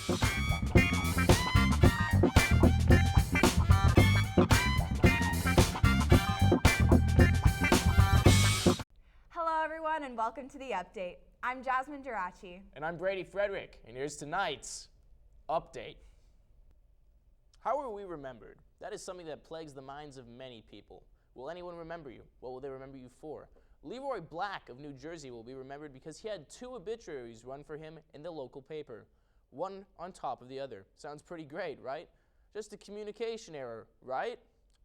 Hello everyone and welcome to the update. I'm Jasmine Geraci. And I'm Brady Frederick, and here's tonight's update. How are we remembered? That is something that plagues the minds of many people. Will anyone remember you? What will they remember you for? Leroy Black of New Jersey will be remembered because he had 2 obituaries run for him in the local paper, one on top of the other. Sounds pretty great, right? Just a communication error, right?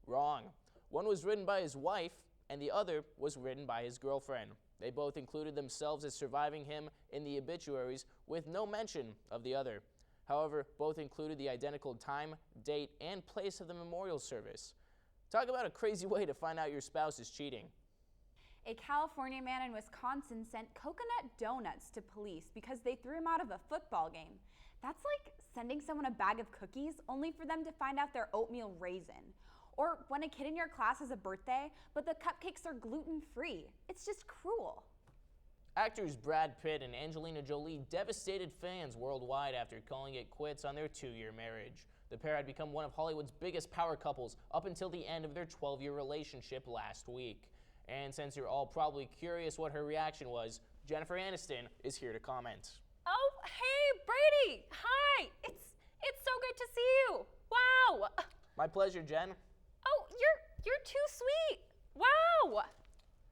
Wrong. One was written by his wife, and the other was written by his girlfriend. They both included themselves as surviving him in the obituaries with no mention of the other. However, both included the identical time, date, and place of the memorial service. Talk about a crazy way to find out your spouse is cheating. A California man in Wisconsin sent coconut donuts to police because they threw him out of a football game. That's like sending someone a bag of cookies only for them to find out they're oatmeal raisin. Or when a kid in your class has a birthday, but the cupcakes are gluten-free. It's just cruel. Actors Brad Pitt and Angelina Jolie devastated fans worldwide after calling it quits on their 2-year marriage. The pair had become one of Hollywood's biggest power couples up until the end of their 12-year relationship last week. And since you're all probably curious what her reaction was, Jennifer Aniston is here to comment. Oh, hey, Brady. Hi. It's so good to see you. Wow. My pleasure, Jen. Oh, you're too sweet. Wow.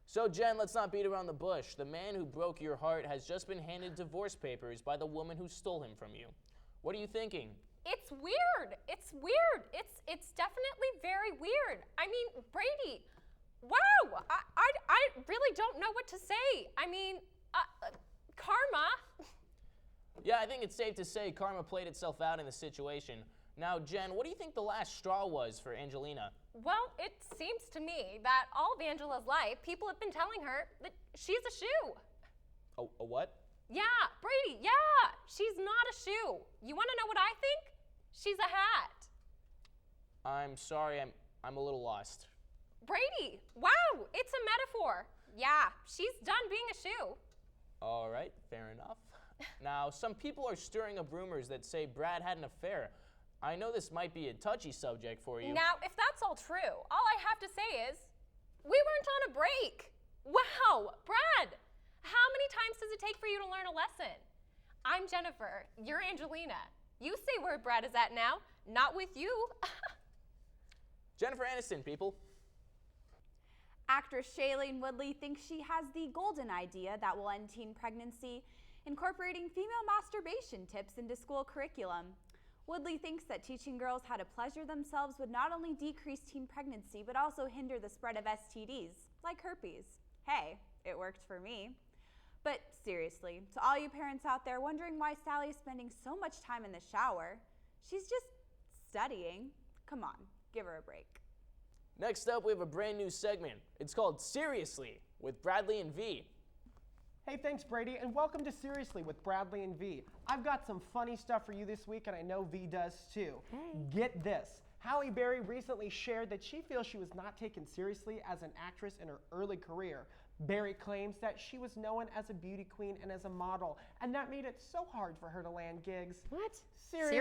So Jen, let's not beat around the bush. The man who broke your heart has just been handed divorce papers by the woman who stole him from you. What are you thinking? It's weird. It's weird. It's definitely very weird. I mean, Brady, wow. I really don't know what to say. I mean, karma. Yeah, I think it's safe to say karma played itself out in the situation. Now, Jen, what do you think the last straw was for Angelina? Well, it seems to me that all of Angela's life, people have been telling her that she's a shoe. A what? Yeah, Brady, yeah, she's not a shoe. You want to know what I think? She's a hat. I'm sorry, I'm a little lost. Brady, wow, it's a metaphor. Yeah, she's done being a shoe. All right, fair enough. Now, some people are stirring up rumors that say Brad had an affair. I know this might be a touchy subject for you. Now, if that's all true, all I have to say is, we weren't on a break. Wow, Brad, how many times does it take for you to learn a lesson? I'm Jennifer, you're Angelina. You say where Brad is at now, not with you. Jennifer Aniston, people. Actress Shailene Woodley thinks she has the golden idea that will end teen pregnancy, incorporating female masturbation tips into school curriculum. Woodley thinks that teaching girls how to pleasure themselves would not only decrease teen pregnancy, but also hinder the spread of STDs, like herpes. Hey, it worked for me. But seriously, to all you parents out there wondering why Sally is spending so much time in the shower, she's just studying. Come on, give her a break. Next up, we have a brand new segment. It's called Seriously with Bradley and V. Hey, thanks, Brady, and welcome to Seriously with Bradley and V. I've got some funny stuff for you this week, and I know V does too. Hey. Get this. Halle Berry recently shared that she feels she was not taken seriously as an actress in her early career. Berry claims that she was known as a beauty queen and as a model, and that made it so hard for her to land gigs. What? Seriously?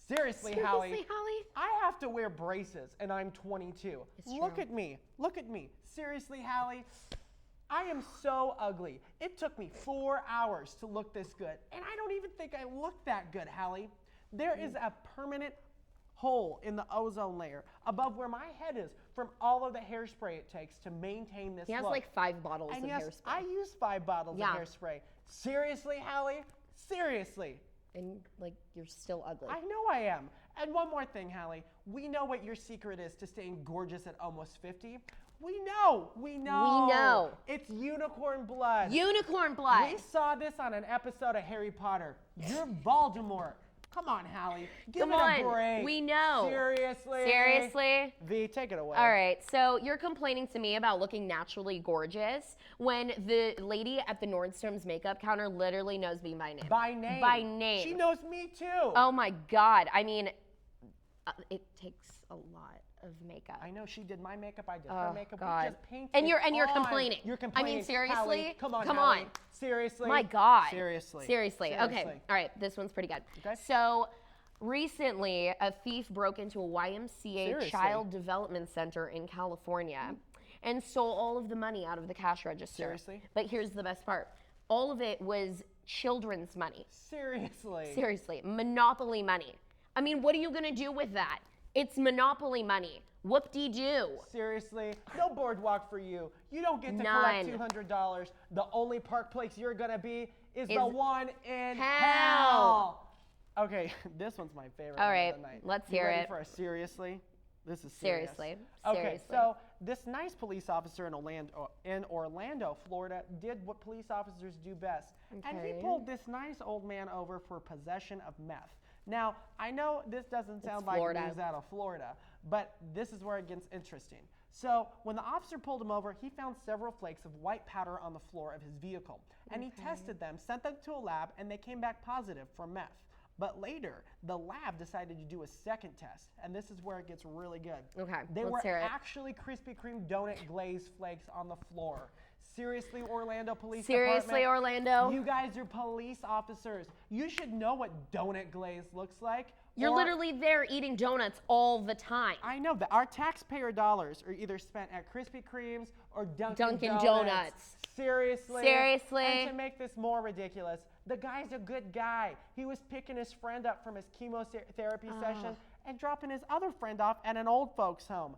Seriously, Hallie? I have to wear braces, and I'm 22. Look at me. Look at me. Seriously, Hallie? I am so ugly. It took me 4 hours to look this good, and I don't even think I look that good, Hallie. There is a permanent hole in the ozone layer above where my head is from all of the hairspray it takes to maintain this look. He has like 5 bottles and of yes, hairspray. I use 5 bottles of hairspray. Seriously, Hallie? Seriously. And like, you're still ugly. I know I am. And one more thing, Hallie. We know what your secret is to staying gorgeous at almost 50. We know. It's unicorn blood. Unicorn blood. We saw this on an episode of Harry Potter. You're Voldemort. Come on, Hallie. Give it a break. We know. Seriously. Seriously? V, take it away. All right, so you're complaining to me about looking naturally gorgeous when the lady at the Nordstrom's makeup counter literally knows me by name. By name. By name. She knows me too. Oh my God. I mean, it takes a lot of makeup. I know she did my makeup. I did Oh, her makeup. God. We just painted And you're on. complaining. You're I complaining. mean, seriously? Hallie, come on, Come Hallie. on. Seriously. My God. Seriously. Seriously. Okay. Seriously. All right. This one's pretty good. Okay. So, recently, a thief broke into a YMCA Seriously? child development center in California and stole all of the money out of the cash register. Seriously? But here's the best part. All of it was children's money. Seriously. Seriously. Monopoly money. I mean, what are you going to do with that? It's Monopoly money. Whoop-de-doo. Seriously, no boardwalk for you. You don't get to None. collect $200. The only park place you're gonna be is the Is one in hell. hell. Okay, this one's my favorite. All one right, of the night. let's You hear ready it. For a seriously? This is serious. Seriously. Okay, Seriously. so this nice police officer in Orlando, Florida, did what police officers do best, and he Okay. pulled this nice old man over for possession of meth. Now, I know this doesn't sound like Florida. news out of Florida, but this is where it gets interesting. So, when the officer pulled him over, he found several flakes of white powder on the floor of his vehicle, and he tested them, sent them to a lab, and they came back positive for meth. But later, the lab decided to do a second test, and this is where it gets really good. Okay, They let's were hear it. actually Krispy Kreme donut glaze flakes on the floor. Seriously, Orlando Police Seriously, Department? Orlando? You guys are police officers. You should know what donut glaze looks like. You're or- literally there eating donuts all the time. I know that our taxpayer dollars are either spent at Krispy Kreme's or Dunkin' Donuts. Seriously. Seriously. And to make this more ridiculous, the guy's a good guy. He was picking his friend up from his chemotherapy session and dropping his other friend off at an old folks' home.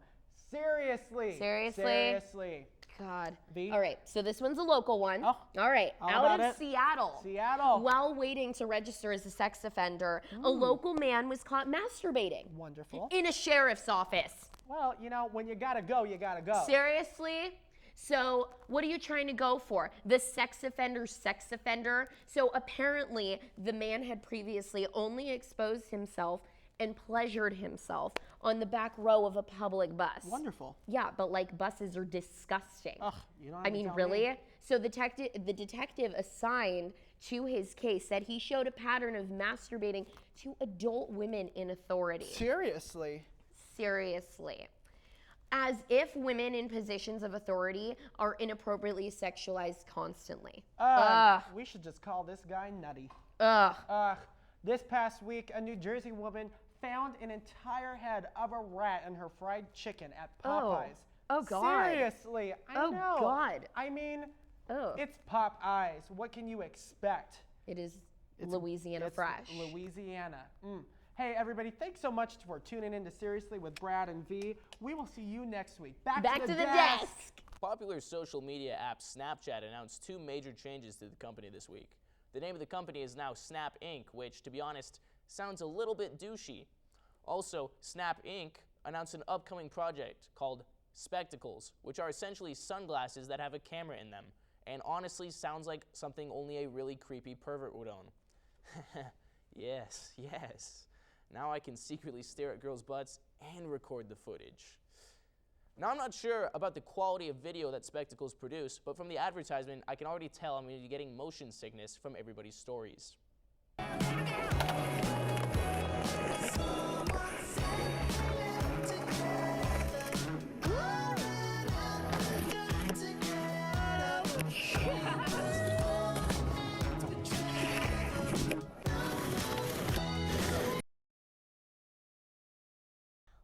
Seriously. Seriously? Seriously. God. V? All right, so this one's a local one. Oh, All right, all out about of it. Seattle. Seattle. While waiting to register as a sex offender, a local man was caught masturbating Wonderful. in a sheriff's office. Well, you know, when you gotta go, you gotta go. Seriously? So, what are you trying to go for? The sex offender? So, apparently, the man had previously only exposed himself and pleasured himself on the back row of a public bus. Wonderful. Yeah, but like buses are disgusting. Ugh, you don't I have to mean, tell really? me. So the detective assigned to his case said he showed a pattern of masturbating to adult women in authority. Seriously. Seriously. As if women in positions of authority are inappropriately sexualized constantly. Ugh. We should just call this guy nutty. Ugh. This past week, a New Jersey woman found an entire head of a rat in her fried chicken at Popeyes. Oh, God. Seriously, I Oh, know. God. I mean, Ugh. it's Popeyes. What can you expect? It is Louisiana It's fresh. Louisiana. Hey, everybody, thanks so much for tuning in to Seriously with Brad and V. We will see you next week. Back to the desk. Popular social media app Snapchat announced two major changes to the company this week. The name of the company is now Snap Inc., which, to be honest, sounds a little bit douchey. Also, Snap Inc. announced an upcoming project called Spectacles, which are essentially sunglasses that have a camera in them, and honestly sounds like something only a really creepy pervert would own. Yes. Now I can secretly stare at girls' butts and record the footage. Now, I'm not sure about the quality of video that Spectacles produce, but from the advertisement, I can already tell I'm going to be getting motion sickness from everybody's stories.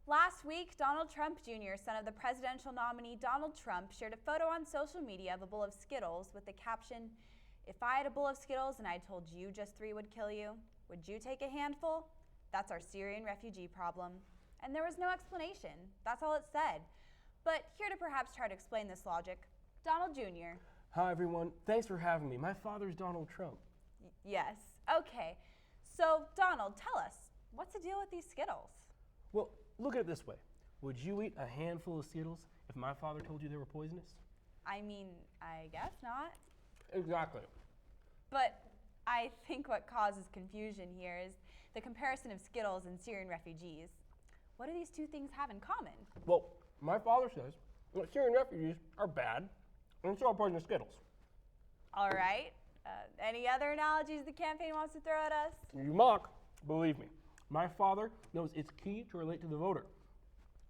Last week, Donald Trump Jr., son of the presidential nominee Donald Trump, shared a photo on social media of a bowl of Skittles with the caption, "If I had a bowl of Skittles and I told you just 3 would kill you, would you take a handful? That's our Syrian refugee problem." And there was no explanation. That's all it said. But here to perhaps try to explain this logic, Donald Jr. Hi, everyone. Thanks for having me. My father's Donald Trump. Yes. Okay. So, Donald, tell us, what's the deal with these Skittles? Well, look at it this way. Would you eat a handful of Skittles if my father told you they were poisonous? I mean, I guess not. Exactly. But I think what causes confusion here is the comparison of Skittles and Syrian refugees. What do these two things have in common? Well, my father says that Syrian refugees are bad, and so are poisonous Skittles. All right. Any other analogies the campaign wants to throw at us? You mock, believe me. My father knows it's key to relate to the voter.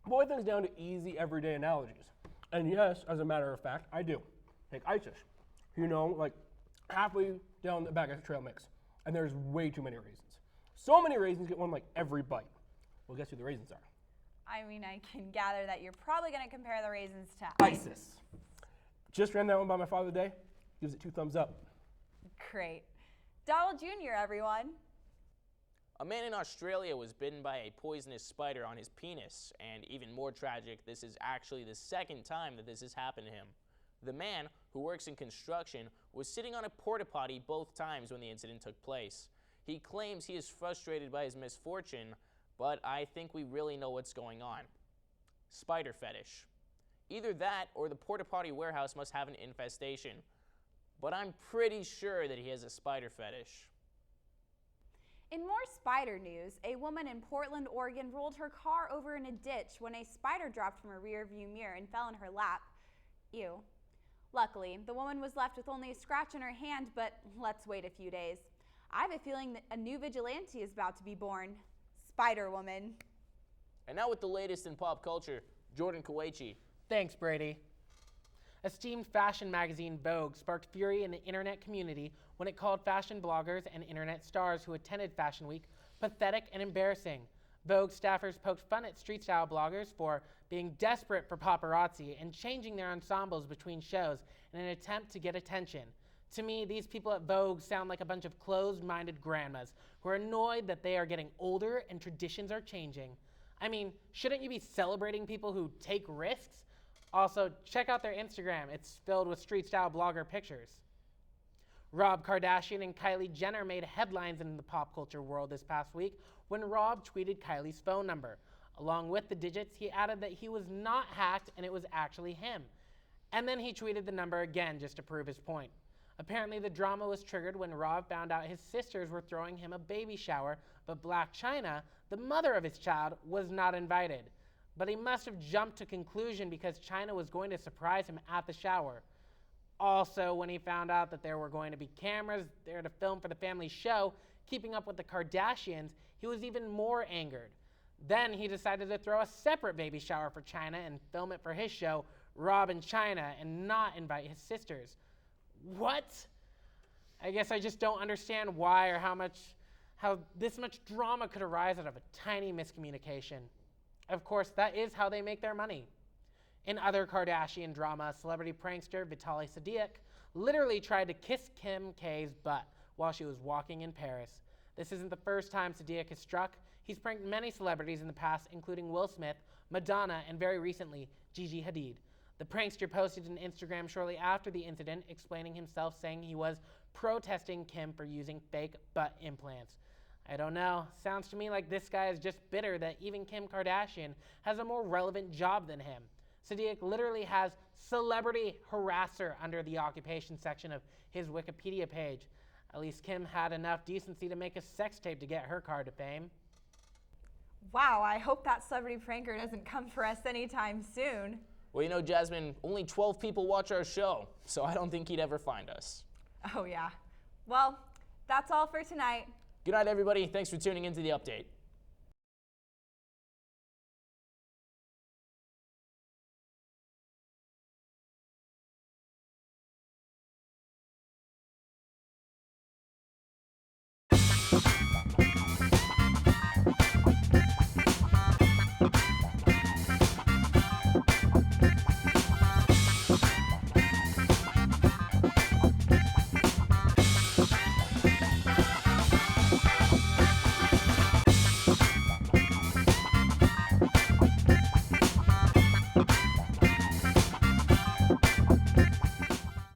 boy things down to easy, everyday analogies. And yes, as a matter of fact, I do. Take ISIS. Like halfway down the bag of trail mix, and there's way too many raisins. So many raisins, get one like every bite. Well, guess who the raisins are? I mean, I can gather that you're probably going to compare the raisins to ISIS. Just ran that one by my father today. Gives it 2 thumbs up. Great. Donald Jr., everyone. A man in Australia was bitten by a poisonous spider on his penis, and even more tragic, this is actually the second time that this has happened to him. The man, who works in construction, was sitting on a porta potty both times when the incident took place. He claims he is frustrated by his misfortune, but I think we really know what's going on. Spider fetish. Either that or the porta potty warehouse must have an infestation, but I'm pretty sure that he has a spider fetish. In more spider news, a woman in Portland, Oregon rolled her car over in a ditch when a spider dropped from her rearview mirror and fell in her lap. Ew. Luckily, the woman was left with only a scratch on her hand, but let's wait a few days. I have a feeling that a new vigilante is about to be born. Spider-Woman. And now with the latest in pop culture, Jordan Kawaichi. Thanks, Brady. Esteemed fashion magazine Vogue sparked fury in the internet community when it called fashion bloggers and internet stars who attended Fashion Week pathetic and embarrassing. Vogue staffers poked fun at street style bloggers for being desperate for paparazzi and changing their ensembles between shows in an attempt to get attention. To me, these people at Vogue sound like a bunch of closed-minded grandmas who are annoyed that they are getting older and traditions are changing. I mean, shouldn't you be celebrating people who take risks? Also, check out their Instagram. It's filled with street-style blogger pictures. Rob Kardashian and Kylie Jenner made headlines in the pop culture world this past week when Rob tweeted Kylie's phone number. Along with the digits, he added that he was not hacked and it was actually him. And then he tweeted the number again just to prove his point. Apparently, the drama was triggered when Rob found out his sisters were throwing him a baby shower, but Blac Chyna, the mother of his child, was not invited. But he must have jumped to conclusion because Chyna was going to surprise him at the shower. Also, when he found out that there were going to be cameras there to film for the family show, Keeping Up with the Kardashians, he was even more angered. Then he decided to throw a separate baby shower for Chyna and film it for his show, Rob and Chyna, and not invite his sisters. What? I guess I just don't understand why or how this much drama could arise out of a tiny miscommunication. Of course, that is how they make their money. In other Kardashian drama, celebrity prankster Vitaly Sadiq literally tried to kiss Kim K's butt while she was walking in Paris. This isn't the first time Sadiq has struck. He's pranked many celebrities in the past, including Will Smith, Madonna, and very recently, Gigi Hadid. The prankster posted an Instagram shortly after the incident, explaining himself, saying he was protesting Kim for using fake butt implants. I don't know. Sounds to me like this guy is just bitter that even Kim Kardashian has a more relevant job than him. Sadiq literally has celebrity harasser under the occupation section of his Wikipedia page. At least Kim had enough decency to make a sex tape to get her card to fame. Wow, I hope that celebrity pranker doesn't come for us anytime soon. Well, you know, Jasmine, only 12 people watch our show, so I don't think he'd ever find us. Oh yeah. Well, that's all for tonight. Good night, everybody. Thanks for tuning into the update.